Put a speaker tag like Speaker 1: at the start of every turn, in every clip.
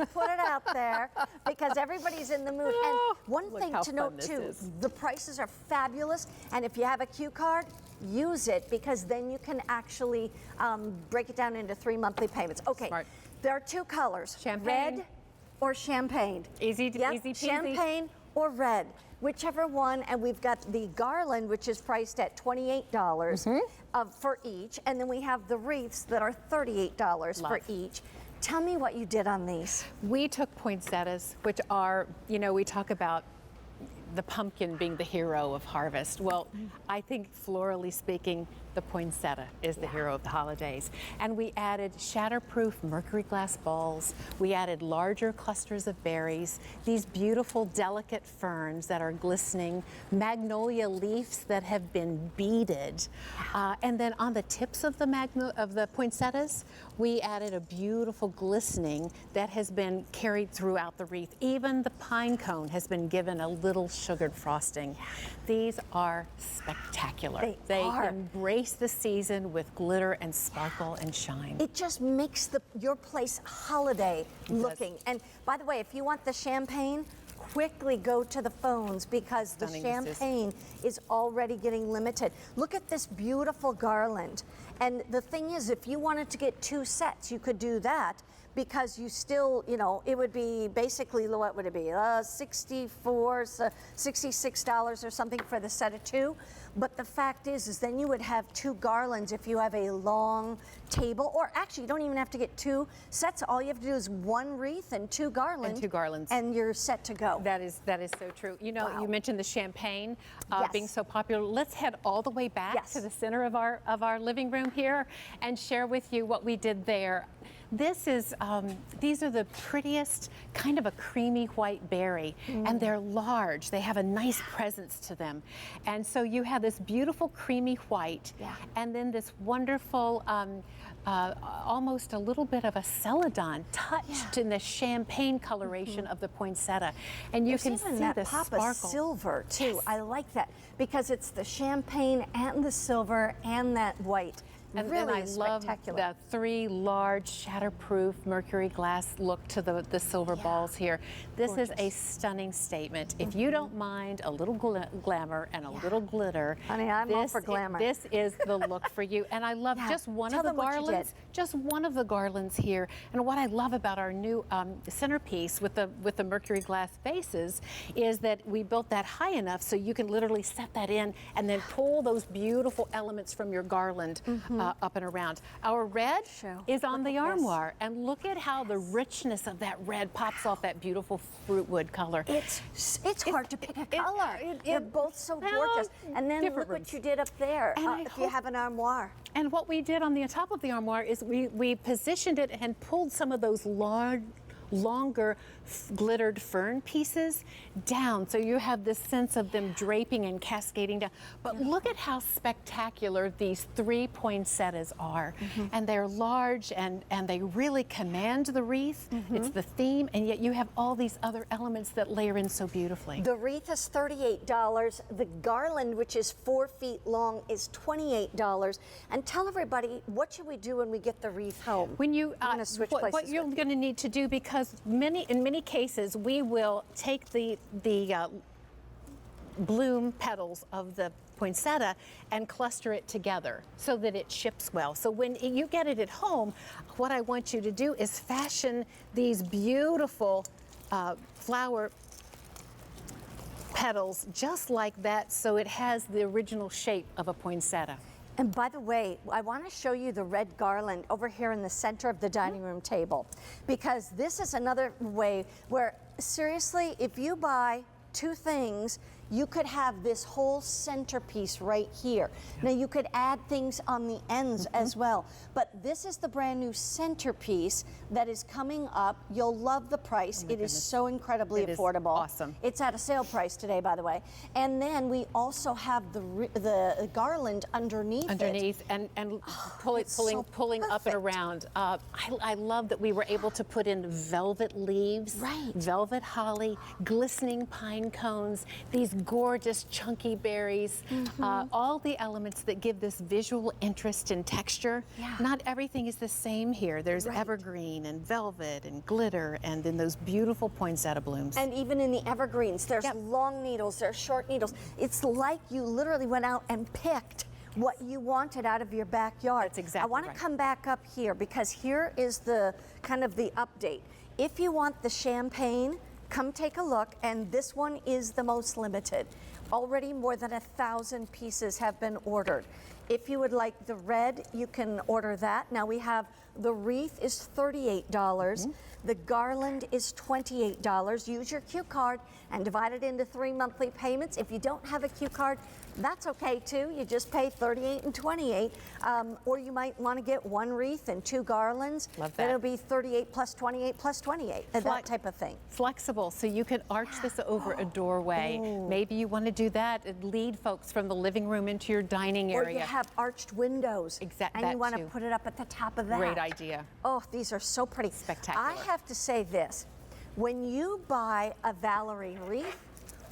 Speaker 1: to put it out there because everybody's in the mood. And one thing to note too, the prices are fabulous. And if you have a Q card, use it because then you can actually break it down into 3 monthly payments. Okay,
Speaker 2: Smart.
Speaker 1: There are 2 colors,
Speaker 2: Champagne.
Speaker 1: red or champagne.
Speaker 2: Easy peasy.
Speaker 1: Champagne or red, whichever one. And we've got the Garland, which is priced at $28 for each. And then we have the wreaths that are $38 for each. Tell me what you did on these.
Speaker 2: We took poinsettias, which are, you know, we talk about the pumpkin being the hero of harvest. Well, I think florally speaking, the poinsettia is the hero of the holidays. And we added shatterproof mercury glass balls. We added larger clusters of berries, these beautiful delicate ferns that are glistening, magnolia leaves that have been beaded. And then on the tips of the poinsettias, we added a beautiful glistening that has been carried throughout the wreath. Even the pine cone has been given a little sugared frosting. These are spectacular. They embrace the season with glitter and sparkle and shine.
Speaker 1: It just makes your place holiday looking. And by the way, if you want the champagne, quickly go to the phones because the champagne is already getting limited. Look at this beautiful garland. And the thing is, if you wanted to get 2 sets, you could do that because you still, you know, it would be basically, what would it be? $64, $66 or something for the set of 2. But the fact is then you would have 2 garlands if you have a long table, or actually you don't even have to get 2 sets. All you have to do is 1 wreath and 2 garlands.
Speaker 2: And 2 garlands.
Speaker 1: And you're set to go.
Speaker 2: That is so true. You know, you mentioned the champagne being so popular. Let's head all the way back to the center of our living room here and share with you what we did there. This is, these are the prettiest, kind of a creamy white berry, and they're large. They have a nice presence to them. And so you have this beautiful creamy white, and then this wonderful, almost a little bit of a celadon touched in the champagne coloration of the poinsettia. And you can see the sparkle.
Speaker 1: Of silver too. Yes. I like that because it's the champagne and the silver and that white.
Speaker 2: And
Speaker 1: really
Speaker 2: then I love the 3 large shatterproof mercury glass look to the silver balls here. This is a stunning statement. If you don't mind a little glamour and a little glitter,
Speaker 1: honey, I'm all for glamour.
Speaker 2: This is the look for you. And I love just one of the garlands. Just one of the garlands here. And what I love about our new centerpiece with the mercury glass bases is that we built that high enough so you can literally set that in and then pull those beautiful elements from your garland up and around. Our red is on the armoire, and look at how the richness of that red pops off that beautiful fruitwood color.
Speaker 1: It's hard to pick a color. They're both so gorgeous. And then look what you did up there. If you have an armoire.
Speaker 2: And what we did on the top of the armoire is we positioned it and pulled some of those longer glittered fern pieces down, so you have this sense of them draping and cascading down. But look at how spectacular these 3 poinsettias are. And they're large and they really command the wreath. It's the theme, and yet you have all these other elements that layer in so beautifully.
Speaker 1: The wreath is $38. The garland, which is 4 feet long, is $28. And tell everybody, what should we do when we get the wreath home?
Speaker 2: When you what you're going to need to do, because in many cases we will take the bloom petals of the poinsettia and cluster it together so that it ships well. So when you get it at home, what I want you to do is fashion these beautiful flower petals just like that, so it has the original shape of a poinsettia.
Speaker 1: And by the way, I want to show you the red garland over here in the center of the dining room table, because this is another way where, seriously, if you buy 2 things, you could have this whole centerpiece right here. Now you could add things on the ends as well, but this is the brand new centerpiece that is coming up. You'll love the price. It is so incredibly affordable.
Speaker 2: Awesome.
Speaker 1: It's at a sale price today, by the way. And then we also have the garland underneath
Speaker 2: and pulling up and around. I love that we were able to put in velvet leaves, velvet holly, glistening pine cones, these gorgeous chunky berries, all the elements that give this visual interest and texture.
Speaker 1: Yeah.
Speaker 2: Not everything is the same here. There's
Speaker 1: Right.
Speaker 2: evergreen and velvet and glitter, and then those beautiful poinsettia blooms.
Speaker 1: And even in the evergreens, there's
Speaker 2: Yep.
Speaker 1: long needles, there's short needles. It's like you literally went out and picked what you wanted out of your backyard.
Speaker 2: That's exactly
Speaker 1: I want
Speaker 2: right.
Speaker 1: to come back up here because here is the kind of the update. If you want the champagne, come take a look, and this one is the most limited. Already more than 1,000 pieces have been ordered. If you would like the red, you can order that. Now we have the wreath is $38. The garland is $28. Use your Q card and divide it into 3 monthly payments. If you don't have a Q card, that's okay too. You just pay $38 and $28. Or you might want to get 1 wreath and 2 garlands.
Speaker 2: Love that.
Speaker 1: It'll be $38 plus $28 plus $28, that type of thing.
Speaker 2: Flexible, so you can arch this over a doorway. Maybe you want to do that and lead folks from the living room into your dining
Speaker 1: Or
Speaker 2: area.
Speaker 1: you have arched windows.
Speaker 2: Exactly,
Speaker 1: And you
Speaker 2: that
Speaker 1: want to
Speaker 2: too.
Speaker 1: put it up at the top of that.
Speaker 2: Great idea.
Speaker 1: Oh, these are so pretty.
Speaker 2: Spectacular.
Speaker 1: I have to say this. When you buy a Valerie wreath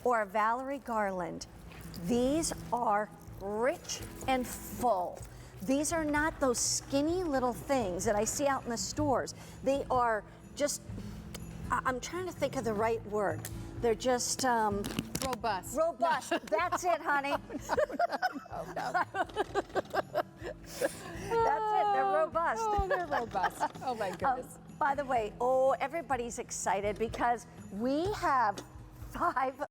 Speaker 1: or a Valerie garland, these are rich and full. These are not those skinny little things that I see out in the stores. They are just, I'm trying to think of the right word. They're just
Speaker 2: Robust.
Speaker 1: robust. That's it, honey. That's it. They're robust.
Speaker 2: Oh, they're robust. Oh my goodness.
Speaker 1: By the way, everybody's excited because we have 5